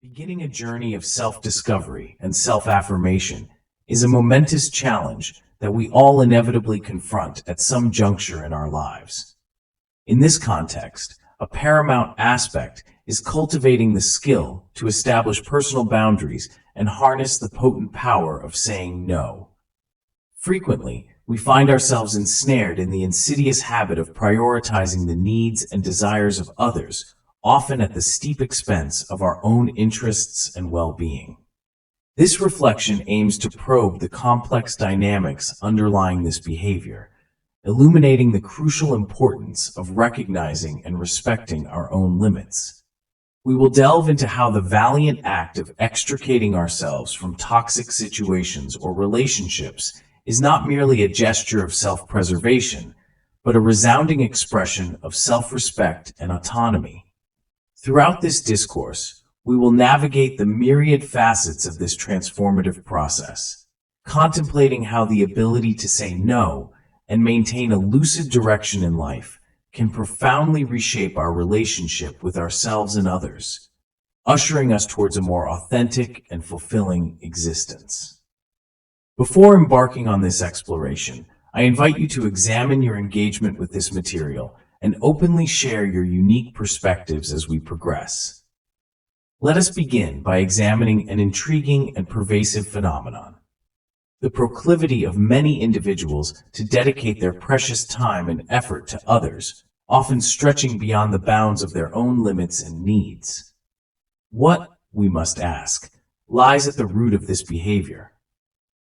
Beginning a journey of self-discovery and self-affirmation is a momentous challenge that we all inevitably confront at some juncture in our lives. In this context, a paramount aspect is cultivating the skill to establish personal boundaries and harness the potent power of saying no. Frequently, we find ourselves ensnared in the insidious habit of prioritizing the needs and desires of others, often at the steep expense of our own interests and well-being. This reflection aims to probe the complex dynamics underlying this behavior, illuminating the crucial importance of recognizing and respecting our own limits. We will delve into how the valiant act of extricating ourselves from toxic situations or relationships is not merely a gesture of self-preservation, but a resounding expression of self-respect and autonomy. Throughout this discourse, we will navigate the myriad facets of this transformative process, contemplating how the ability to say no and maintain a lucid direction in life can profoundly reshape our relationship with ourselves and others, ushering us towards a more authentic and fulfilling existence. Before embarking on this exploration, I invite you to examine your engagement with this material and openly share your unique perspectives as we progress. Let us begin by examining an intriguing and pervasive phenomenon: the proclivity of many individuals to dedicate their precious time and effort to others, often stretching beyond the bounds of their own limits and needs. What, we must ask, lies at the root of this behavior?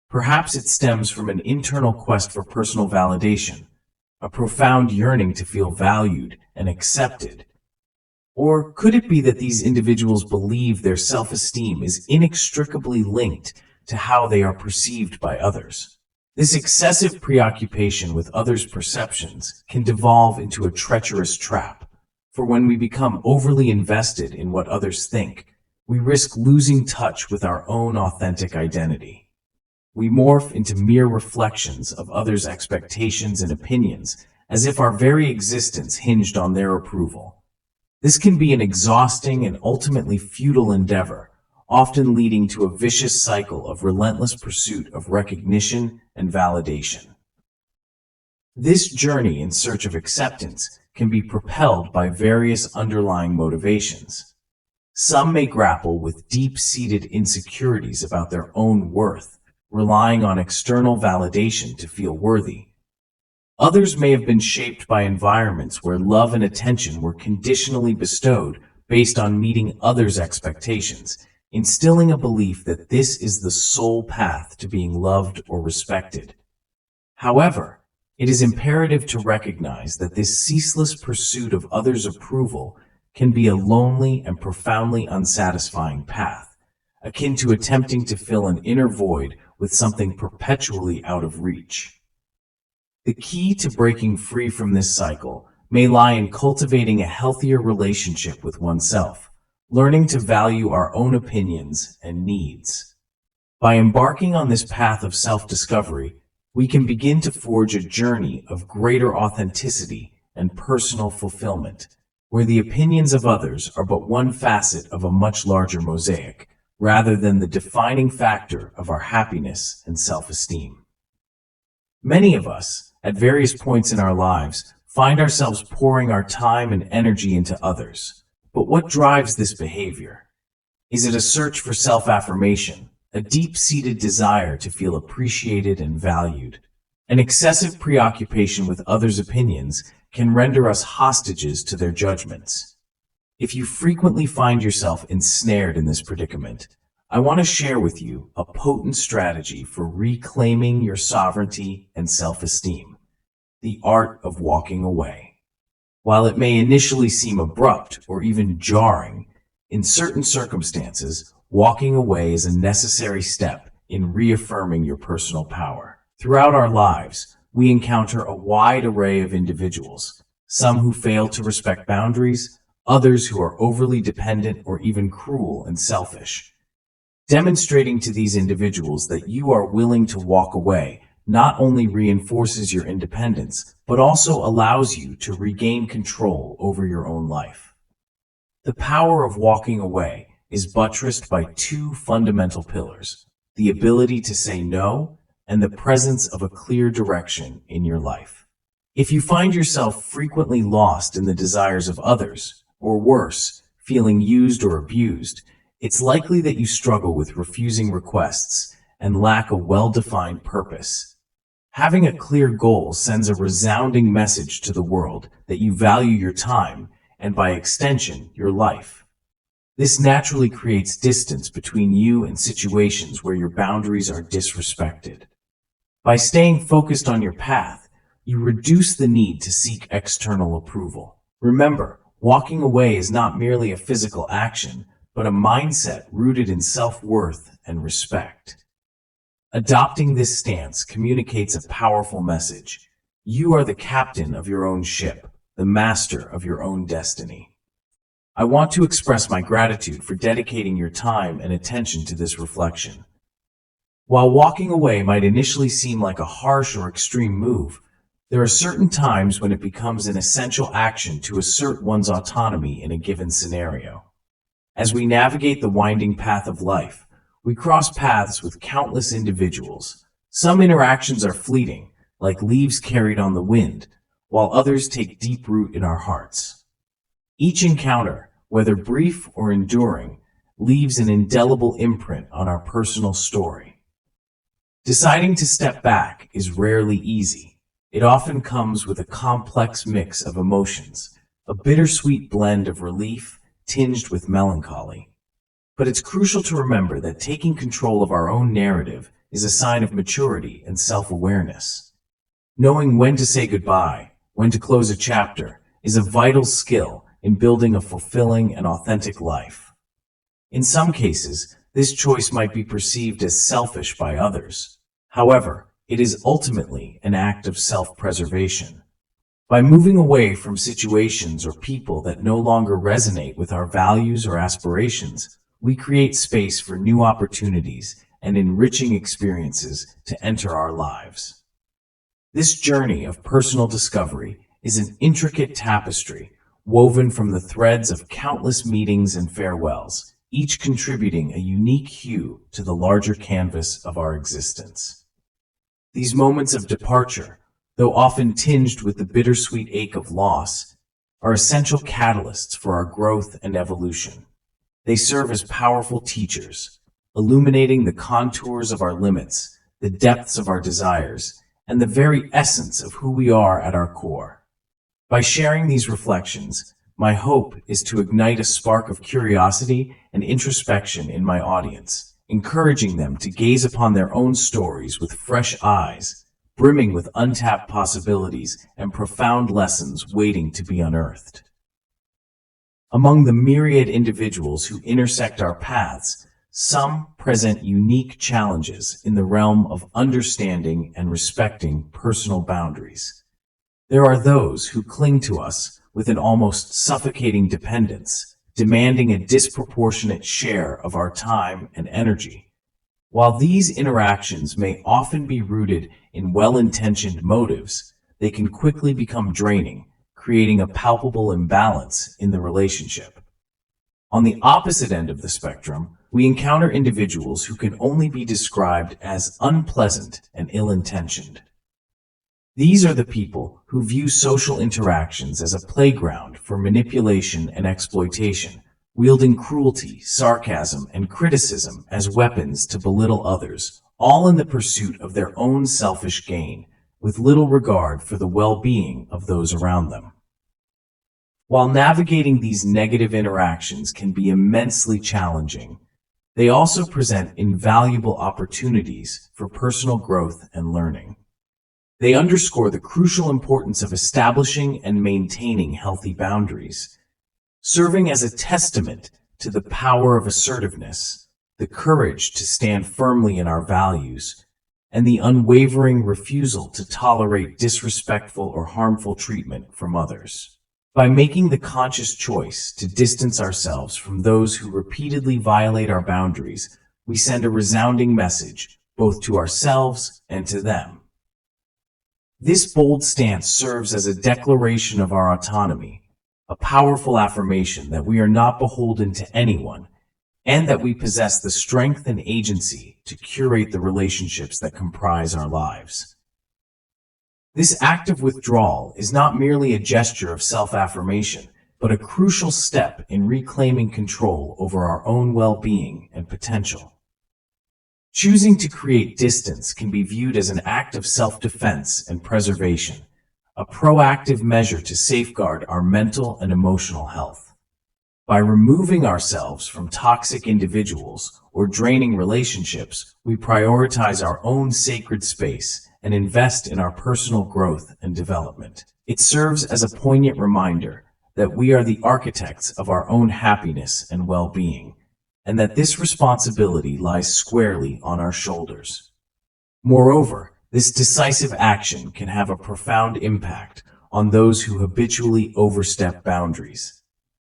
Perhaps it stems from an internal quest for personal validation, a profound yearning to feel valued and accepted. Or could it be that these individuals believe their self-esteem is inextricably linked to how they are perceived by others? This excessive preoccupation with others' perceptions can devolve into a treacherous trap, for when we become overly invested in what others think, we risk losing touch with our own authentic identity. We morph into mere reflections of others' expectations and opinions, as if our very existence hinged on their approval. This can be an exhausting and ultimately futile endeavor, often leading to a vicious cycle of relentless pursuit of recognition and validation. This journey in search of acceptance can be propelled by various underlying motivations. Some may grapple with deep-seated insecurities about their own worth, relying on external validation to feel worthy. Others may have been shaped by environments where love and attention were conditionally bestowed based on meeting others' expectations, instilling a belief that this is the sole path to being loved or respected. However, it is imperative to recognize that this ceaseless pursuit of others' approval can be a lonely and profoundly unsatisfying path, akin to attempting to fill an inner void with something perpetually out of reach. The key to breaking free from this cycle may lie in cultivating a healthier relationship with oneself, learning to value our own opinions and needs. By embarking on this path of self-discovery, we can begin to forge a journey of greater authenticity and personal fulfillment, where the opinions of others are but one facet of a much larger mosaic, rather than the defining factor of our happiness and self-esteem. Many of us, at various points in our lives, find ourselves pouring our time and energy into others. But what drives this behavior? Is it a search for self-affirmation, a deep-seated desire to feel appreciated and valued? An excessive preoccupation with others' opinions can render us hostages to their judgments. If you frequently find yourself ensnared in this predicament, I want to share with you a potent strategy for reclaiming your sovereignty and self-esteem: the art of walking away. While it may initially seem abrupt or even jarring, in certain circumstances, walking away is a necessary step in reaffirming your personal power. Throughout our lives, we encounter a wide array of individuals, some who fail to respect boundaries, others who are overly dependent or even cruel and selfish. Demonstrating to these individuals that you are willing to walk away not only reinforces your independence, but also allows you to regain control over your own life. The power of walking away is buttressed by two fundamental pillars: the ability to say no and the presence of a clear direction in your life. If you find yourself frequently lost in the desires of others, or worse, feeling used or abused, it's likely that you struggle with refusing requests and lack a well-defined purpose. Having a clear goal sends a resounding message to the world that you value your time and, by extension, your life. This naturally creates distance between you and situations where your boundaries are disrespected. By staying focused on your path, you reduce the need to seek external approval. Remember, walking away is not merely a physical action, but a mindset rooted in self-worth and respect. Adopting this stance communicates a powerful message. You are the captain of your own ship, the master of your own destiny. I want to express my gratitude for dedicating your time and attention to this reflection. While walking away might initially seem like a harsh or extreme move, there are certain times when it becomes an essential action to assert one's autonomy in a given scenario. As we navigate the winding path of life, we cross paths with countless individuals. Some interactions are fleeting, like leaves carried on the wind, while others take deep root in our hearts. Each encounter, whether brief or enduring, leaves an indelible imprint on our personal story. Deciding to step back is rarely easy. It often comes with a complex mix of emotions, a bittersweet blend of relief tinged with melancholy. But it's crucial to remember that taking control of our own narrative is a sign of maturity and self-awareness. Knowing when to say goodbye, when to close a chapter, is a vital skill in building a fulfilling and authentic life. In some cases, this choice might be perceived as selfish by others. However, it is ultimately an act of self-preservation. By moving away from situations or people that no longer resonate with our values or aspirations, we create space for new opportunities and enriching experiences to enter our lives. This journey of personal discovery is an intricate tapestry woven from the threads of countless meetings and farewells, each contributing a unique hue to the larger canvas of our existence. These moments of departure, though often tinged with the bittersweet ache of loss, are essential catalysts for our growth and evolution. They serve as powerful teachers, illuminating the contours of our limits, the depths of our desires, and the very essence of who we are at our core. By sharing these reflections, my hope is to ignite a spark of curiosity and introspection in my audience, encouraging them to gaze upon their own stories with fresh eyes, brimming with untapped possibilities and profound lessons waiting to be unearthed. Among the myriad individuals who intersect our paths, some present unique challenges in the realm of understanding and respecting personal boundaries. There are those who cling to us with an almost suffocating dependence, demanding a disproportionate share of our time and energy. While these interactions may often be rooted in well-intentioned motives, they can quickly become draining, creating a palpable imbalance in the relationship. On the opposite end of the spectrum, we encounter individuals who can only be described as unpleasant and ill-intentioned. These are the people who view social interactions as a playground for manipulation and exploitation, wielding cruelty, sarcasm, and criticism as weapons to belittle others, all in the pursuit of their own selfish gain, with little regard for the well-being of those around them. While navigating these negative interactions can be immensely challenging, they also present invaluable opportunities for personal growth and learning. They underscore the crucial importance of establishing and maintaining healthy boundaries, serving as a testament to the power of assertiveness, the courage to stand firmly in our values, and the unwavering refusal to tolerate disrespectful or harmful treatment from others. By making the conscious choice to distance ourselves from those who repeatedly violate our boundaries, we send a resounding message both to ourselves and to them. This bold stance serves as a declaration of our autonomy, a powerful affirmation that we are not beholden to anyone, and that we possess the strength and agency to curate the relationships that comprise our lives. This act of withdrawal is not merely a gesture of self-affirmation, but a crucial step in reclaiming control over our own well-being and potential. Choosing to create distance can be viewed as an act of self-defense and preservation, a proactive measure to safeguard our mental and emotional health. By removing ourselves from toxic individuals or draining relationships, we prioritize our own sacred space and invest in our personal growth and development. It serves as a poignant reminder that we are the architects of our own happiness and well-being, and that this responsibility lies squarely on our shoulders. Moreover, this decisive action can have a profound impact on those who habitually overstep boundaries.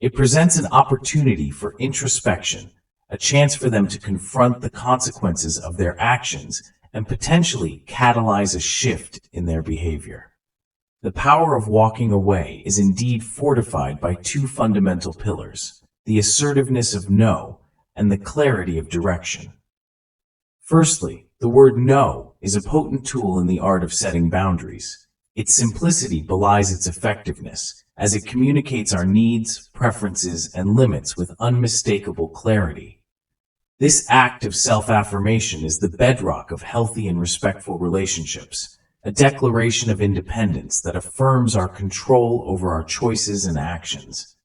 It presents an opportunity for introspection, a chance for them to confront the consequences of their actions and potentially catalyze a shift in their behavior. The power of walking away is indeed fortified by two fundamental pillars: the assertiveness of no and the clarity of direction. Firstly, the word no is a potent tool in the art of setting boundaries. Its simplicity belies its effectiveness, as it communicates our needs, preferences, and limits with unmistakable clarity. This act of self-affirmation is the bedrock of healthy and respectful relationships, a declaration of independence that affirms our control over our choices and actions.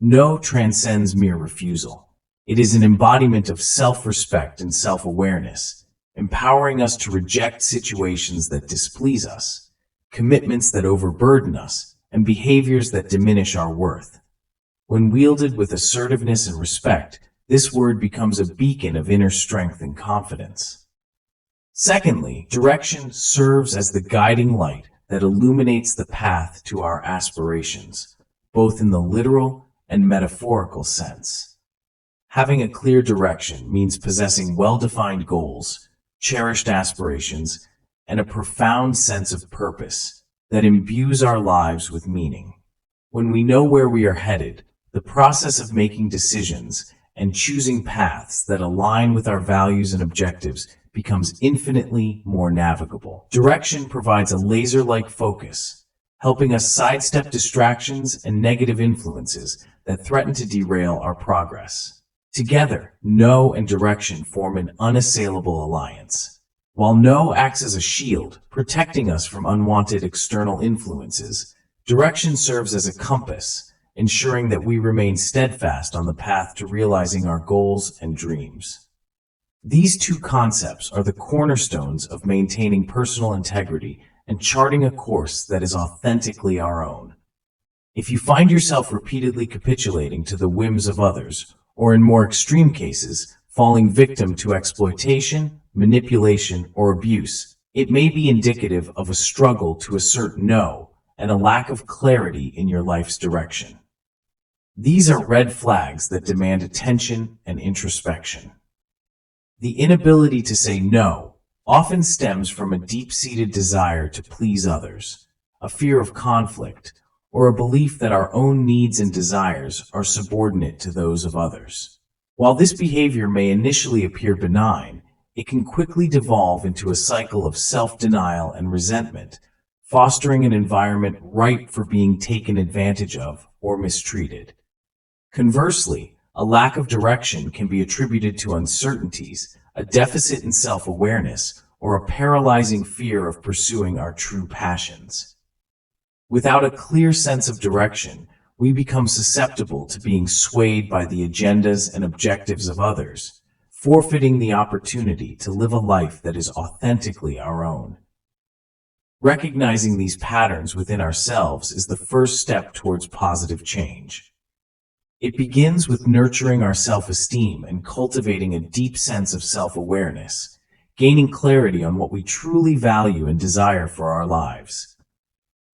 No transcends mere refusal. It is an embodiment of self-respect and self-awareness, empowering us to reject situations that displease us, commitments that overburden us, and behaviors that diminish our worth. When wielded with assertiveness and respect, this word becomes a beacon of inner strength and confidence. Secondly, direction serves as the guiding light that illuminates the path to our aspirations, both in the literal and metaphorical sense. Having a clear direction means possessing well-defined goals, cherished aspirations, and a profound sense of purpose that imbues our lives with meaning. When we know where we are headed, the process of making decisions and choosing paths that align with our values and objectives becomes infinitely more navigable. Direction provides a laser-like focus, helping us sidestep distractions and negative influences that threaten to derail our progress. Together, no and direction form an unassailable alliance. While no acts as a shield, protecting us from unwanted external influences, direction serves as a compass, ensuring that we remain steadfast on the path to realizing our goals and dreams. These two concepts are the cornerstones of maintaining personal integrity and charting a course that is authentically our own. If you find yourself repeatedly capitulating to the whims of others, or in more extreme cases, falling victim to exploitation, manipulation, or abuse, it may be indicative of a struggle to assert no and a lack of clarity in your life's direction. These are red flags that demand attention and introspection. The inability to say no often stems from a deep-seated desire to please others, a fear of conflict, or a belief that our own needs and desires are subordinate to those of others. While this behavior may initially appear benign, it can quickly devolve into a cycle of self-denial and resentment, fostering an environment ripe for being taken advantage of or mistreated. Conversely, a lack of direction can be attributed to uncertainties, a deficit in self-awareness, or a paralyzing fear of pursuing our true passions. Without a clear sense of direction, we become susceptible to being swayed by the agendas and objectives of others, forfeiting the opportunity to live a life that is authentically our own. Recognizing these patterns within ourselves is the first step towards positive change. It begins with nurturing our self-esteem and cultivating a deep sense of self-awareness, gaining clarity on what we truly value and desire for our lives.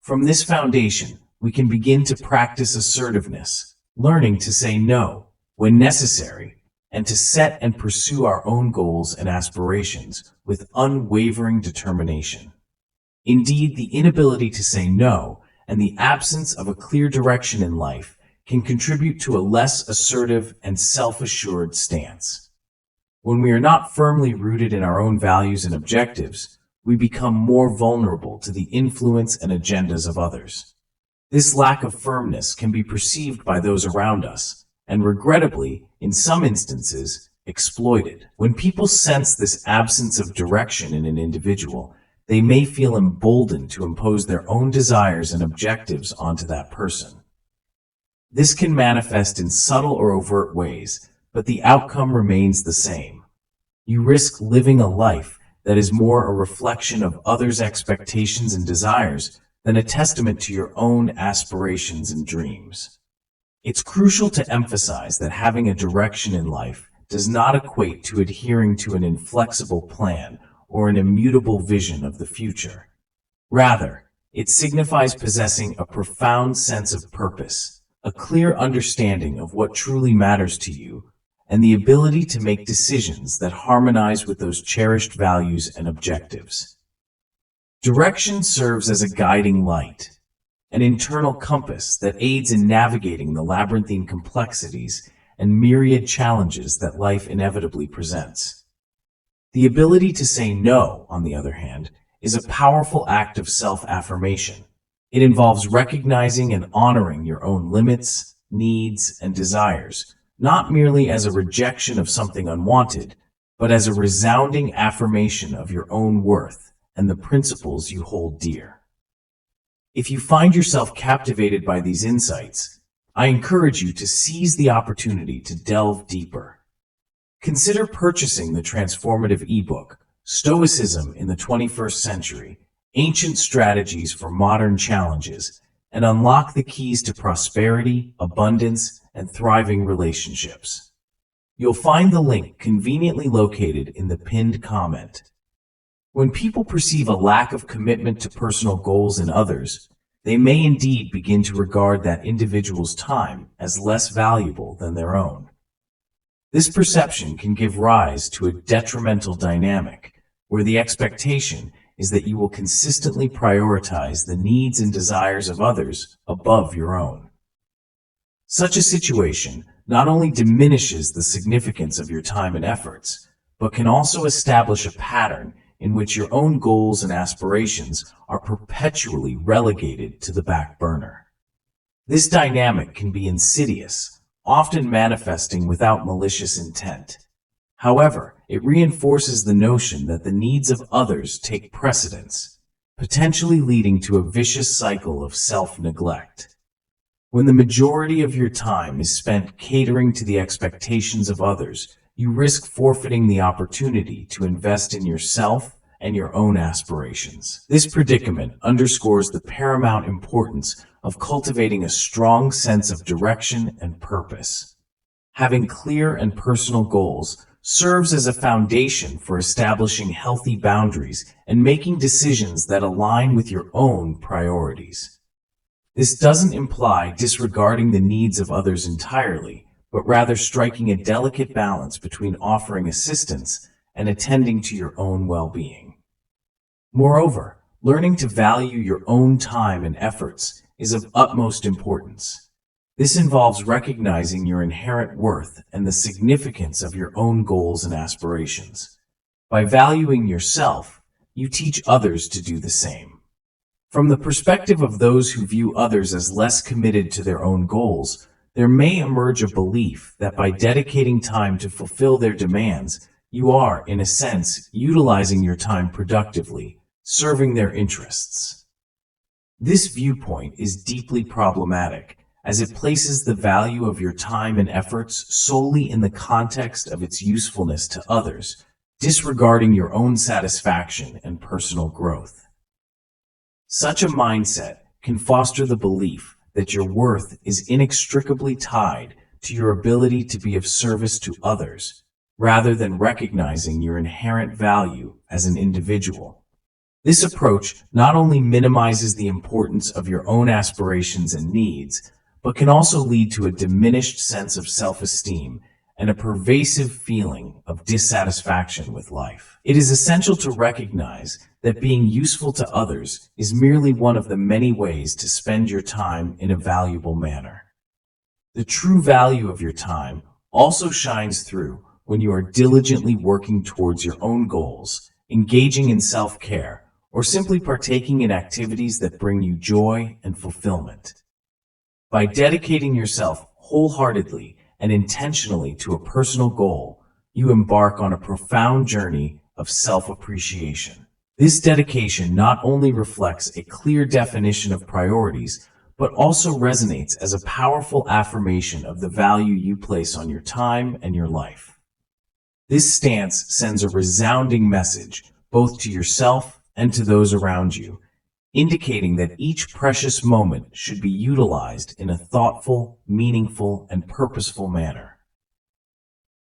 From this foundation, we can begin to practice assertiveness, learning to say no when necessary, and to set and pursue our own goals and aspirations with unwavering determination. Indeed, the inability to say no and the absence of a clear direction in life can contribute to a less assertive and self-assured stance. When we are not firmly rooted in our own values and objectives, we become more vulnerable to the influence and agendas of others. This lack of firmness can be perceived by those around us, and regrettably, in some instances, exploited. When people sense this absence of direction in an individual, they may feel emboldened to impose their own desires and objectives onto that person. This can manifest in subtle or overt ways, but the outcome remains the same. You risk living a life that is more a reflection of others' expectations and desires than a testament to your own aspirations and dreams. It's crucial to emphasize that having a direction in life does not equate to adhering to an inflexible plan or an immutable vision of the future. Rather, it signifies possessing a profound sense of purpose, a clear understanding of what truly matters to you, and the ability to make decisions that harmonize with those cherished values and objectives. Direction serves as a guiding light, an internal compass that aids in navigating the labyrinthine complexities and myriad challenges that life inevitably presents. The ability to say no, on the other hand, is a powerful act of self-affirmation. It involves recognizing and honoring your own limits, needs, and desires, not merely as a rejection of something unwanted, but as a resounding affirmation of your own worth and the principles you hold dear. If you find yourself captivated by these insights, I encourage you to seize the opportunity to delve deeper. Consider purchasing the transformative ebook, Stoicism in the 21st Century, Ancient Strategies for Modern Challenges, and unlock the keys to prosperity, abundance, and thriving relationships. You'll find the link conveniently located in the pinned comment. When people perceive a lack of commitment to personal goals in others, they may indeed begin to regard that individual's time as less valuable than their own. This perception can give rise to a detrimental dynamic, where the expectation is that you will consistently prioritize the needs and desires of others above your own. Such a situation not only diminishes the significance of your time and efforts, but can also establish a pattern in which your own goals and aspirations are perpetually relegated to the back burner. This dynamic can be insidious, often manifesting without malicious intent. However, it reinforces the notion that the needs of others take precedence, potentially leading to a vicious cycle of self-neglect. When the majority of your time is spent catering to the expectations of others, you risk forfeiting the opportunity to invest in yourself and your own aspirations. This predicament underscores the paramount importance of cultivating a strong sense of direction and purpose. Having clear and personal goals serves as a foundation for establishing healthy boundaries and making decisions that align with your own priorities. This doesn't imply disregarding the needs of others entirely, but rather striking a delicate balance between offering assistance and attending to your own well-being. Moreover, learning to value your own time and efforts is of utmost importance. This involves recognizing your inherent worth and the significance of your own goals and aspirations. By valuing yourself, you teach others to do the same. From the perspective of those who view others as less committed to their own goals, there may emerge a belief that by dedicating time to fulfill their demands, you are, in a sense, utilizing your time productively, serving their interests. This viewpoint is deeply problematic, as it places the value of your time and efforts solely in the context of its usefulness to others, disregarding your own satisfaction and personal growth. Such a mindset can foster the belief that your worth is inextricably tied to your ability to be of service to others, rather than recognizing your inherent value as an individual. This approach not only minimizes the importance of your own aspirations and needs, but can also lead to a diminished sense of self-esteem and a pervasive feeling of dissatisfaction with life. It is essential to recognize that being useful to others is merely one of the many ways to spend your time in a valuable manner. The true value of your time also shines through when you are diligently working towards your own goals, engaging in self-care, or simply partaking in activities that bring you joy and fulfillment. By dedicating yourself wholeheartedly and intentionally to a personal goal, you embark on a profound journey of self-appreciation. This dedication not only reflects a clear definition of priorities, but also resonates as a powerful affirmation of the value you place on your time and your life. This stance sends a resounding message both to yourself and to those around you, indicating that each precious moment should be utilized in a thoughtful, meaningful, and purposeful manner.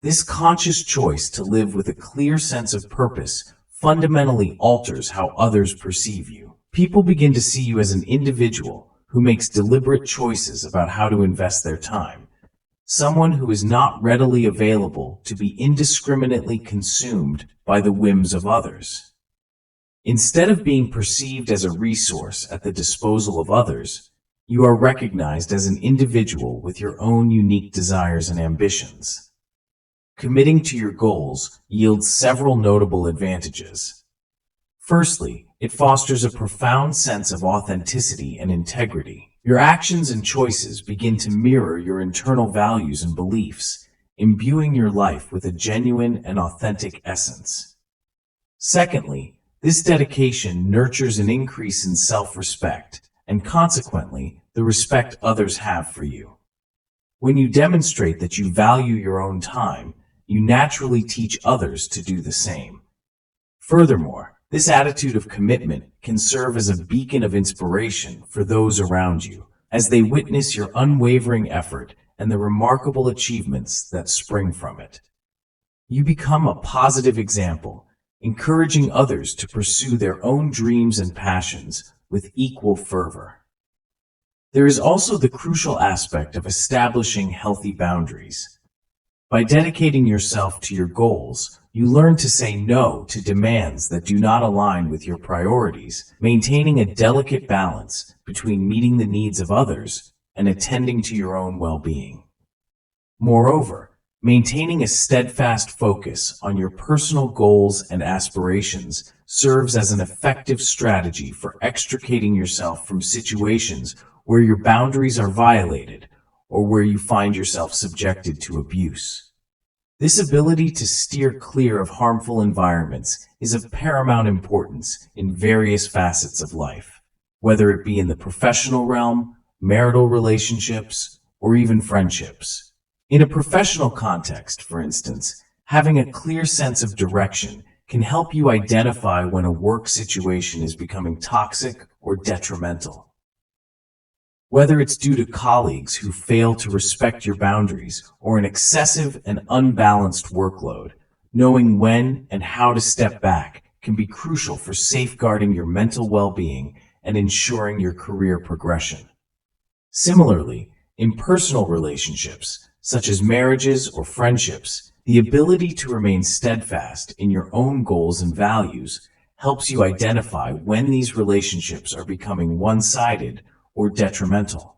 This conscious choice to live with a clear sense of purpose fundamentally alters how others perceive you. People begin to see you as an individual who makes deliberate choices about how to invest their time, someone who is not readily available to be indiscriminately consumed by the whims of others. Instead of being perceived as a resource at the disposal of others, you are recognized as an individual with your own unique desires and ambitions. Committing to your goals yields several notable advantages. Firstly, it fosters a profound sense of authenticity and integrity. Your actions and choices begin to mirror your internal values and beliefs, imbuing your life with a genuine and authentic essence. Secondly, this dedication nurtures an increase in self-respect and consequently the respect others have for you. When you demonstrate that you value your own time, you naturally teach others to do the same. Furthermore, this attitude of commitment can serve as a beacon of inspiration for those around you, as they witness your unwavering effort and the remarkable achievements that spring from it. You become a positive example, encouraging others to pursue their own dreams and passions with equal fervor. There is also the crucial aspect of establishing healthy boundaries. By dedicating yourself to your goals, you learn to say no to demands that do not align with your priorities, maintaining a delicate balance between meeting the needs of others and attending to your own well-being. Moreover, maintaining a steadfast focus on your personal goals and aspirations serves as an effective strategy for extricating yourself from situations where your boundaries are violated or where you find yourself subjected to abuse. This ability to steer clear of harmful environments is of paramount importance in various facets of life, whether it be in the professional realm, marital relationships, or even friendships. In a professional context, for instance, having a clear sense of direction can help you identify when a work situation is becoming toxic or detrimental. Whether it's due to colleagues who fail to respect your boundaries or an excessive and unbalanced workload, knowing when and how to step back can be crucial for safeguarding your mental well-being and ensuring your career progression. Similarly, in personal relationships, such as marriages or friendships, the ability to remain steadfast in your own goals and values helps you identify when these relationships are becoming one-sided or detrimental.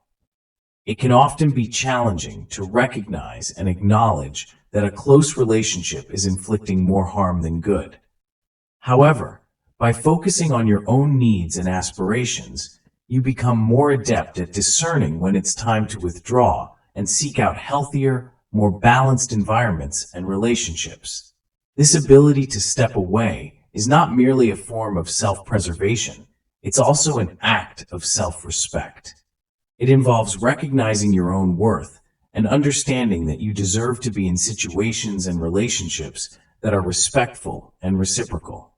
It can often be challenging to recognize and acknowledge that a close relationship is inflicting more harm than good. However, by focusing on your own needs and aspirations, you become more adept at discerning when it's time to withdraw and seek out healthier, more balanced environments and relationships. This ability to step away is not merely a form of self-preservation, it's also an act of self-respect. It involves recognizing your own worth and understanding that you deserve to be in situations and relationships that are respectful and reciprocal.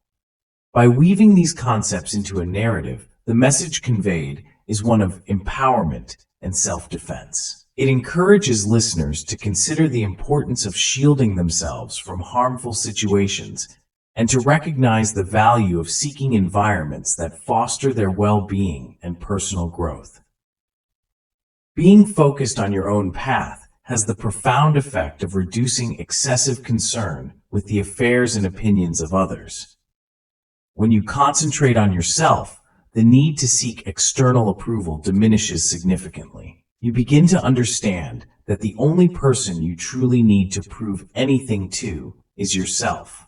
By weaving these concepts into a narrative, the message conveyed is one of empowerment and self-defense. It encourages listeners to consider the importance of shielding themselves from harmful situations and to recognize the value of seeking environments that foster their well-being and personal growth. Being focused on your own path has the profound effect of reducing excessive concern with the affairs and opinions of others. When you concentrate on yourself, the need to seek external approval diminishes significantly. You begin to understand that the only person you truly need to prove anything to is yourself.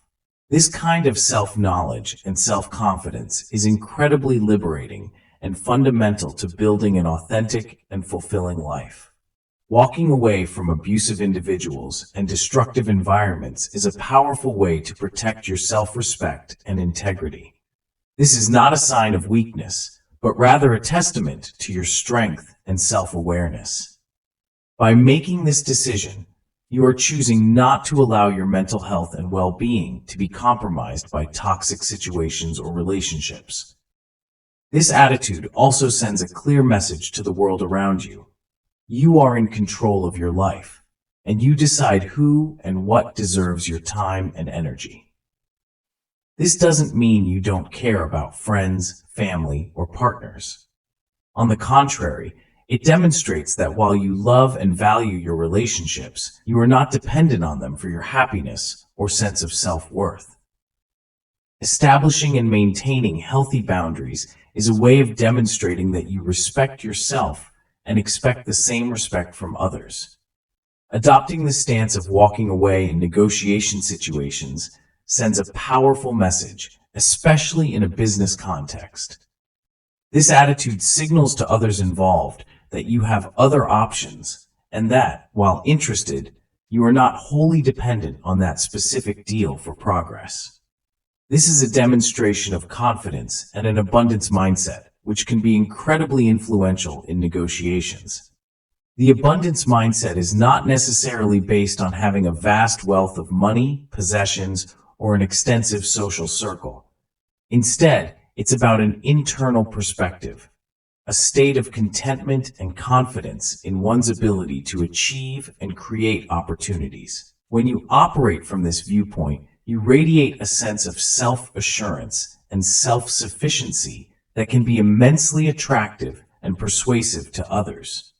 This kind of self-knowledge and self-confidence is incredibly liberating and fundamental to building an authentic and fulfilling life. Walking away from abusive individuals and destructive environments is a powerful way to protect your self-respect and integrity. This is not a sign of weakness, but rather a testament to your strength and self-awareness. By making this decision, you are choosing not to allow your mental health and well-being to be compromised by toxic situations or relationships. This attitude also sends a clear message to the world around you. You are in control of your life, and you decide who and what deserves your time and energy. This doesn't mean you don't care about friends, family, or partners. On the contrary, it demonstrates that while you love and value your relationships, you are not dependent on them for your happiness or sense of self-worth. Establishing and maintaining healthy boundaries is a way of demonstrating that you respect yourself and expect the same respect from others. Adopting the stance of walking away in negotiation situations sends a powerful message, especially in a business context. This attitude signals to others involved that you have other options and that, while interested, you are not wholly dependent on that specific deal for progress. This is a demonstration of confidence and an abundance mindset, which can be incredibly influential in negotiations. The abundance mindset is not necessarily based on having a vast wealth of money, possessions, or an extensive social circle. Instead, it's about an internal perspective, a state of contentment and confidence in one's ability to achieve and create opportunities. When you operate from this viewpoint, you radiate a sense of self-assurance and self-sufficiency that can be immensely attractive and persuasive to others.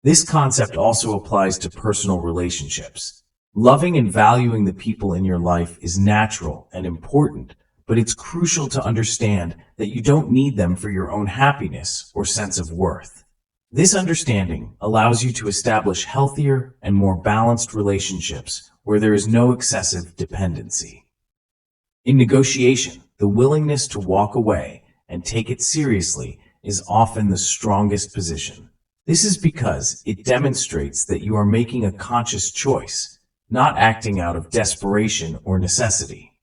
This concept also applies to personal relationships. Loving and valuing the people in your life is natural and important, but it's crucial to understand that you don't need them for your own happiness or sense of worth. This understanding allows you to establish healthier and more balanced relationships where there is no excessive dependency. In negotiation, the willingness to walk away and take it seriously is often the strongest position. This is because it demonstrates that you are making a conscious choice, not acting out of desperation or necessity.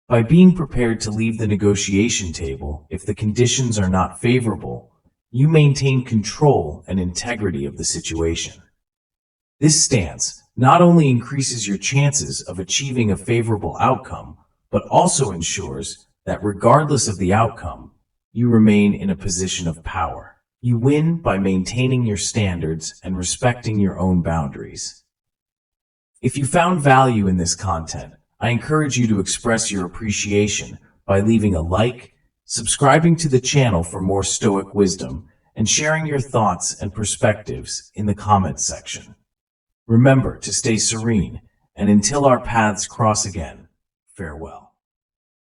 By being prepared to leave the negotiation table if the conditions are not favorable, you maintain control and integrity of the situation. This stance not only increases your chances of achieving a favorable outcome, but also ensures that regardless of the outcome, you remain in a position of power. You win by maintaining your standards and respecting your own boundaries. If you found value in this content, I encourage you to express your appreciation by leaving a like, subscribing to the channel for more Stoic wisdom, and sharing your thoughts and perspectives in the comments section. Remember to stay serene, and until our paths cross again, farewell.